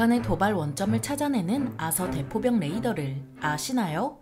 북한의 도발 원점을 찾아내는 아서 대포병 레이더를 아시나요?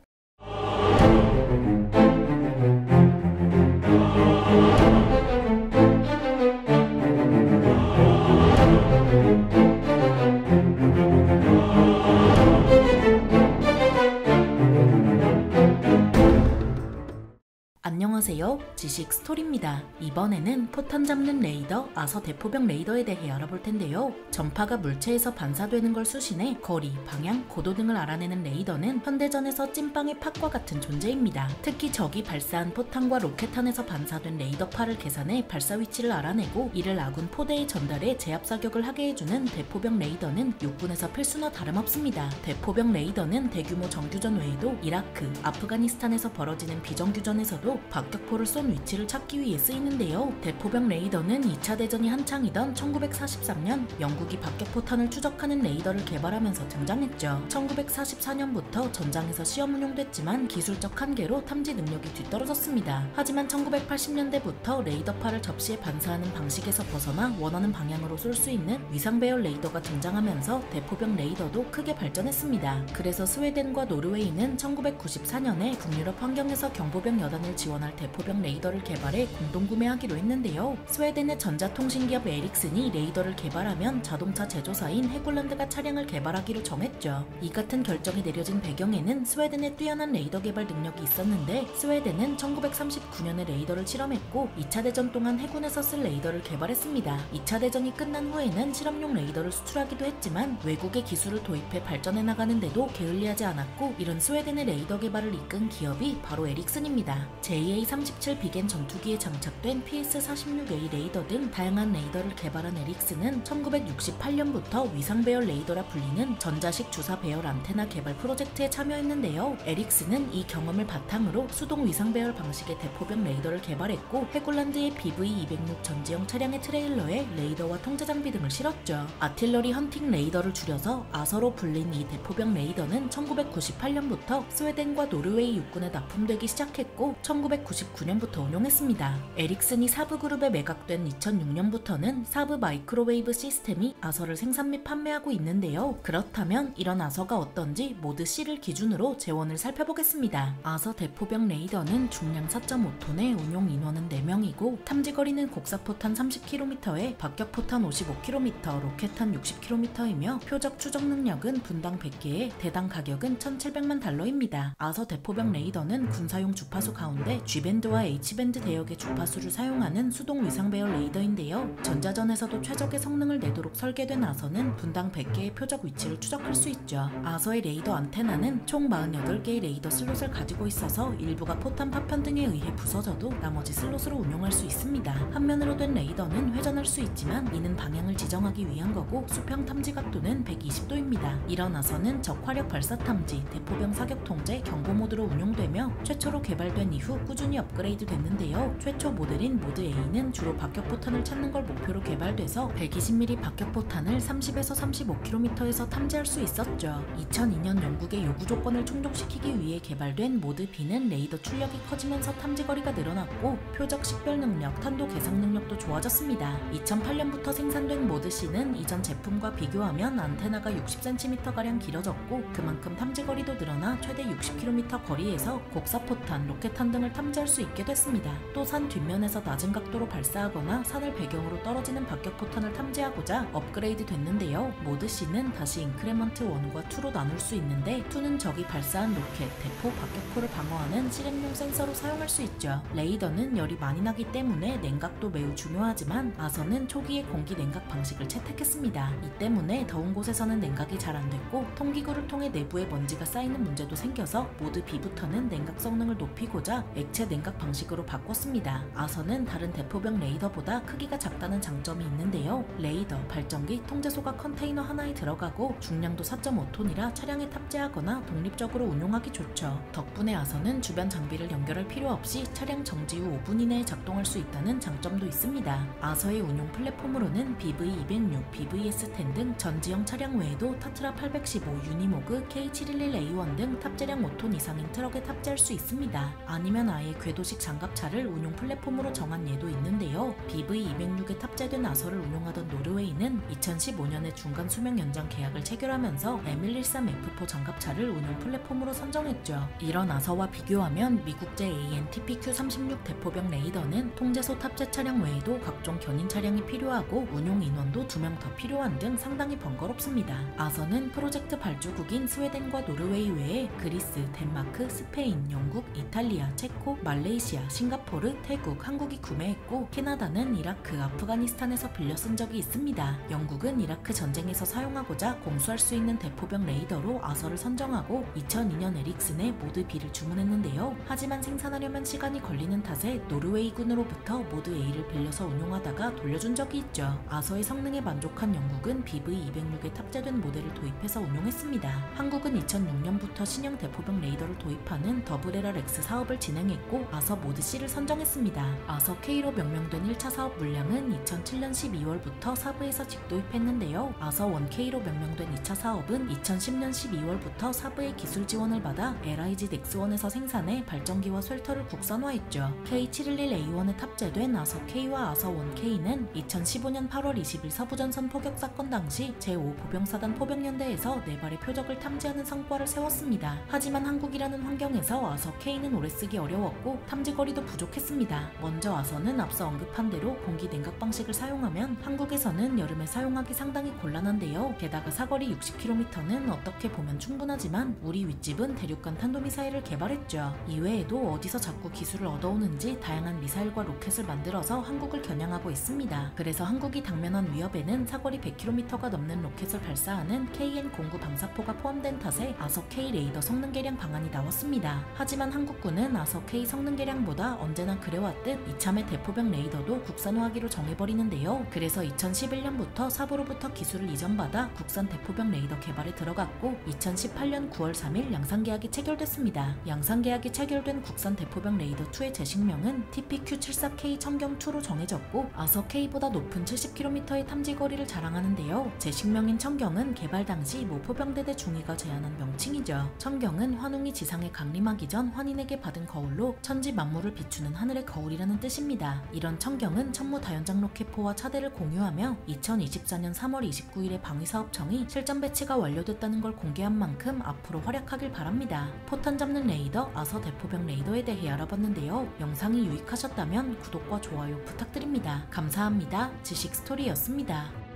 안녕하세요, 지식 스토리입니다. 이번에는 포탄 잡는 레이더 아서 대포병 레이더에 대해 알아볼 텐데요. 전파가 물체에서 반사되는 걸 수신해 거리, 방향, 고도 등을 알아내는 레이더는 현대전에서 찐빵의 팥과 같은 존재입니다. 특히 적이 발사한 포탄과 로켓탄에서 반사된 레이더파를 계산해 발사 위치를 알아내고 이를 아군 포대에 전달해 제압 사격을 하게 해주는 대포병 레이더는 육군에서 필수나 다름없습니다. 대포병 레이더는 대규모 정규전 외에도 이라크, 아프가니스탄에서 벌어지는 비정규전에서도 박격포를 쏜 위치를 찾기 위해 쓰이는데요. 대포병 레이더는 2차 대전이 한창이던 1943년 영국이 박격포탄을 추적하는 레이더를 개발하면서 등장했죠. 1944년부터 전장에서 시험 운용됐지만 기술적 한계로 탐지 능력이 뒤떨어졌습니다. 하지만 1980년대부터 레이더파를 접시에 반사하는 방식에서 벗어나 원하는 방향으로 쏠 수 있는 위상 배열 레이더가 등장하면서 대포병 레이더도 크게 발전했습니다. 그래서 스웨덴과 노르웨이는 1994년에 북유럽 환경에서 경보병 여단을 지원할 대포병 레이더를 개발해 공동구매하기로 했는데요. 스웨덴의 전자통신기업 에릭슨이 레이더를 개발하면 자동차 제조사인 해골란드가 차량을 개발하기로 정했죠. 이 같은 결정이 내려진 배경에는 스웨덴의 뛰어난 레이더 개발 능력이 있었는데 스웨덴은 1939년에 레이더를 실험했고 2차 대전 동안 해군에서 쓸 레이더를 개발했습니다. 2차 대전이 끝난 후에는 실험용 레이더를 수출하기도 했지만 외국의 기술을 도입해 발전해 나가는데도 게을리하지 않았고 이런 스웨덴의 레이더 개발을 이끈 기업이 바로 에릭슨입니다. JA-37 비겐 전투기에 장착된 PS-46A 레이더 등 다양한 레이더를 개발한 에릭슨은 1968년부터 위상 배열 레이더라 불리는 전자식 주사 배열 안테나 개발 프로젝트에 참여했는데요. 에릭슨은 이 경험을 바탕으로 수동 위상 배열 방식의 대포병 레이더를 개발했고 해골란드의 BV-206 전지형 차량의 트레일러에 레이더와 통제 장비 등을 실었죠. 아틸러리 헌팅 레이더를 줄여서 아서로 불린 이 대포병 레이더는 1998년부터 스웨덴과 노르웨이 육군에 납품되기 시작했고 1999년부터 운용했습니다. 에릭슨이 사브그룹에 매각된 2006년부터는 사브 마이크로웨이브 시스템이 아서를 생산 및 판매하고 있는데요. 그렇다면 이런 아서가 어떤지 모드 C를 기준으로 재원을 살펴보겠습니다. 아서 대포병 레이더는 중량 4.5톤에 운용 인원은 4명이고 탐지거리는 곡사포탄 30km에 박격포탄 55km, 로켓탄 60km이며 표적 추적 능력은 분당 100개에 대당 가격은 1,700만 달러입니다. 아서 대포병 레이더는 군사용 주파수 가운데 G밴드와 H밴드 대역의 주파수를 사용하는 수동 위상 배열 레이더인데요. 전자전에서도 최적의 성능을 내도록 설계된 아서는 분당 100개의 표적 위치를 추적할 수 있죠. 아서의 레이더 안테나는 총 48개의 레이더 슬롯을 가지고 있어서 일부가 포탄 파편 등에 의해 부서져도 나머지 슬롯으로 운용할 수 있습니다. 한 면으로 된 레이더는 회전할 수 있지만 이는 방향을 지정하기 위한 거고 수평 탐지 각도는 120도입니다. 이런 아서는 적화력 발사 탐지, 대포병 사격 통제, 경보 모드로 운용되며 최초로 개발된 이후 꾸준히 업그레이드 됐는데요. 최초 모델인 모드 A는 주로 박격포탄을 찾는 걸 목표로 개발돼서 120mm 박격포탄을 30에서 35km에서 탐지할 수 있었죠. 2002년 영국의 요구 조건을 충족시키기 위해 개발된 모드 B는 레이더 출력이 커지면서 탐지거리가 늘어났고 표적 식별 능력, 탄도 계상 능력도 좋아졌습니다. 2008년부터 생산된 모드 C는 이전 제품과 비교하면 안테나가 60cm가량 길어졌고 그만큼 탐지거리도 늘어나 최대 60km 거리에서 곡사포탄, 로켓탄 등을 탐지할 수 있게 됐습니다. 또 산 뒷면에서 낮은 각도로 발사하거나 산을 배경으로 떨어지는 박격포탄을 탐지하고자 업그레이드 됐는데요. 모드 C는 다시 인크레먼트 1과 2로 나눌 수 있는데 2는 적이 발사한 로켓, 대포, 박격포를 방어하는 실행용 센서로 사용할 수 있죠. 레이더는 열이 많이 나기 때문에 냉각도 매우 중요하지만 아서는 초기에 공기 냉각 방식을 채택했습니다. 이 때문에 더운 곳에서는 냉각이 잘 안 됐고 통기구를 통해 내부에 먼지가 쌓이는 문제도 생겨서 모드 B부터는 냉각 성능을 높이고자 액체 냉각 방식으로 바꿨습니다. 아서는 다른 대포병 레이더보다 크기가 작다는 장점이 있는데요. 레이더, 발전기, 통제소가 컨테이너 하나에 들어가고 중량도 4.5톤이라 차량에 탑재하거나 독립적으로 운용하기 좋죠. 덕분에 아서는 주변 장비를 연결할 필요 없이 차량 정지 후 5분 이내에 작동할 수 있다는 장점도 있습니다. 아서의 운용 플랫폼으로는 BV-206, BVS-10 등 전지형 차량 외에도 타트라 815, 유니모그, K711A1 등 탑재량 5톤 이상인 트럭에 탑재할 수 있습니다. 아니면 아예 궤도 고도식 장갑차를 운용 플랫폼으로 정한 예도 있는데요. BV206에 탑재된 아서를 운용하던 노르웨이는 2015년에 중간 수명 연장 계약을 체결하면서 M113F4 장갑차를 운용 플랫폼으로 선정했죠. 이런 아서와 비교하면 미국제 AN/TPQ-36 대포병 레이더는 통제소 탑재 차량 외에도 각종 견인 차량이 필요하고 운용 인원도 2명 더 필요한 등 상당히 번거롭습니다. 아서는 프로젝트 발주국인 스웨덴과 노르웨이 외에 그리스, 덴마크, 스페인, 영국, 이탈리아, 체코, 말레이시아, 싱가포르, 태국, 한국이 구매했고 캐나다는 이라크, 아프가니스탄에서 빌려 쓴 적이 있습니다. 영국은 이라크 전쟁에서 사용하고자 공수할 수 있는 대포병 레이더로 아서를 선정하고 2002년 에릭슨에 모드 B를 주문했는데요. 하지만 생산하려면 시간이 걸리는 탓에 노르웨이군으로부터 모드 A를 빌려서 운용하다가 돌려준 적이 있죠. 아서의 성능에 만족한 영국은 BV206에 탑재된 모델을 도입해서 운용했습니다. 한국은 2006년부터 신형 대포병 레이더를 도입하는 더블에라 렉스 사업을 진행했고 아서 모드 C를 선정했습니다. 아서 K로 명명된 1차 사업 물량은 2007년 12월부터 사부에서 직도입했는데요. 아서 1K로 명명된 2차 사업은 2010년 12월부터 사부의 기술 지원을 받아 LIG 넥스1에서 생산해 발전기와 쉘터를 국산화했죠. K711A1에 탑재된 아서 K와 아서 1K는 2015년 8월 20일 서부전선 포격 사건 당시 제5보병사단 포병연대에서 4발의 표적을 탐지하는 성과를 세웠습니다. 하지만 한국이라는 환경에서 아서 K는 오래 쓰기 어려웠고 탐지거리도 부족했습니다. 먼저 아서는 앞서 언급한 대로 공기 냉각 방식을 사용하면 한국에서는 여름에 사용하기 상당히 곤란한데요. 게다가 사거리 60km는 어떻게 보면 충분하지만 우리 윗집은 대륙간 탄도미사일을 개발했죠. 이외에도 어디서 자꾸 기술을 얻어오는지 다양한 미사일과 로켓을 만들어서 한국을 겨냥하고 있습니다. 그래서 한국이 당면한 위협에는 사거리 100km가 넘는 로켓을 발사하는 KN-09 방사포가 포함된 탓에 아서 K 레이더 성능 개량 방안이 나왔습니다. 하지만 한국군은 아서 K 성능 개량보다 언제나 그래왔듯 이참에 대포병 레이더도 국산화하기로 정해버리는데요. 그래서 2011년부터 사부로부터 기술을 이전받아 국산 대포병 레이더 개발에 들어갔고 2018년 9월 3일 양산계약이 체결됐습니다. 양산계약이 체결된 국산 대포병 레이더 2의 제식명은 TPQ-74K 청경2로 정해졌고 아서 K보다 높은 70km의 탐지거리를 자랑하는데요. 제식명인 청경은 개발 당시 모 포병대대 중위가 제안한 명칭이죠. 청경은 환웅이 지상에 강림하기 전 환인에게 받은 거울로 천지 만물을 비추는 하늘의 거울이라는 뜻입니다. 이런 청경은 천무다연장 로켓포와 차대를 공유하며 2024년 3월 29일에 방위사업청이 실전 배치가 완료됐다는 걸 공개한 만큼 앞으로 활약하길 바랍니다. 포탄 잡는 레이더 아서 대포병 레이더에 대해 알아봤는데요. 영상이 유익하셨다면 구독과 좋아요 부탁드립니다. 감사합니다. 지식스토리였습니다.